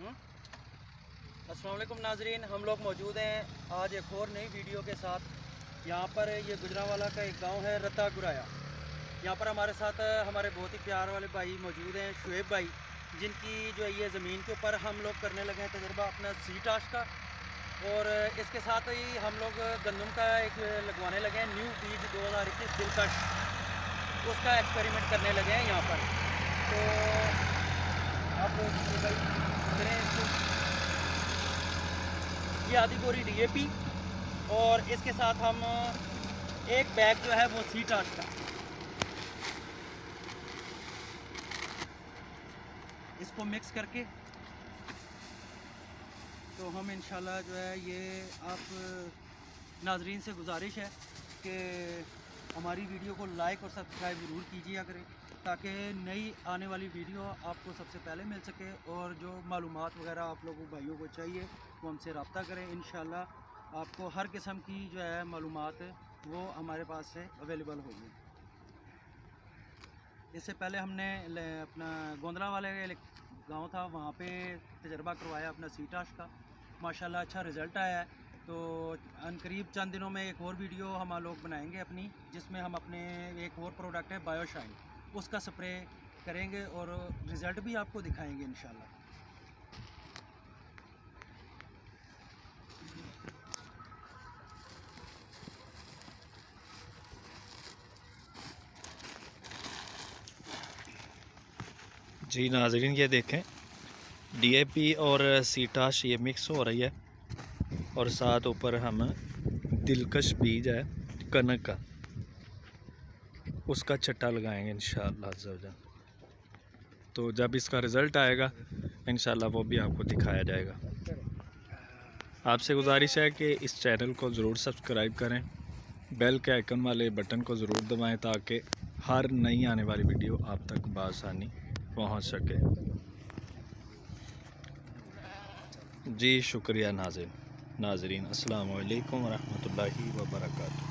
अस्सलाम वालेकुम नाजरीन, हम लोग मौजूद हैं आज एक और नई वीडियो के साथ। यहाँ पर ये गुजरांवाला का एक गांव है रत्ता गुराया। यहाँ पर हमारे साथ हमारे बहुत ही प्यार वाले भाई मौजूद हैं, शुएब भाई, जिनकी जो है ये ज़मीन के ऊपर हम लोग करने लगे हैं तजुर्बा अपना सीट आश का। और इसके साथ ही हम लोग गंदम का एक लगवाने लगे हैं, न्यू बीज 2021 दिलकश, उसका एक्सपेरिमेंट करने लगे हैं यहाँ पर। तो आप करें इसको, ये आधी बोरी DAP और इसके साथ हम एक बैग जो है वो सीट आश का, इसको मिक्स करके तो हम इंशाल्लाह जो है ये आप नाजरीन से गुजारिश है कि हमारी वीडियो को लाइक और सब्सक्राइब ज़रूर कीजिए करें, ताकि नई आने वाली वीडियो आपको सबसे पहले मिल सके। और जो मालूमात वगैरह आप लोगों भाइयों को चाहिए वो हमसे रब्ता करें। इंशाल्लाह आपको हर किस्म की जो है मालूमात वो हमारे पास से अवेलेबल होगी। इससे पहले हमने अपना गोंदला वाले गांव था, वहाँ पे तजर्बा करवाया अपना सीटाश का, माशाल्लाह अच्छा रिज़ल्ट आया है। तो अनकरीब चंद दिनों में एक और वीडियो हम लोग बनाएंगे अपनी, जिसमें हम अपने एक और प्रोडक्ट है बायोशाइन, उसका स्प्रे करेंगे और रिज़ल्ट भी आपको दिखाएंगे इंशाल्लाह। जी नाजरीन, ये देखें DAP और सीटाश ये मिक्स हो रही है और साथ ऊपर हम दिलकश बीज है कनक का, उसका छट्टा लगाएंगे इंशाअल्लाह अज़्ज़ा। तो जब इसका रिज़ल्ट आएगा इंशाअल्लाह वो भी आपको दिखाया जाएगा। आपसे गुजारिश है कि इस चैनल को ज़रूर सब्सक्राइब करें, बेल के आइकन वाले बटन को ज़रूर दबाएं, ताकि हर नई आने वाली वीडियो आप तक बआसानी पहुंच सके। जी शुक्रिया नाज़रीन। अस्सलामु अलैकुम व रहमतुल्लाहि व बरकातुहू।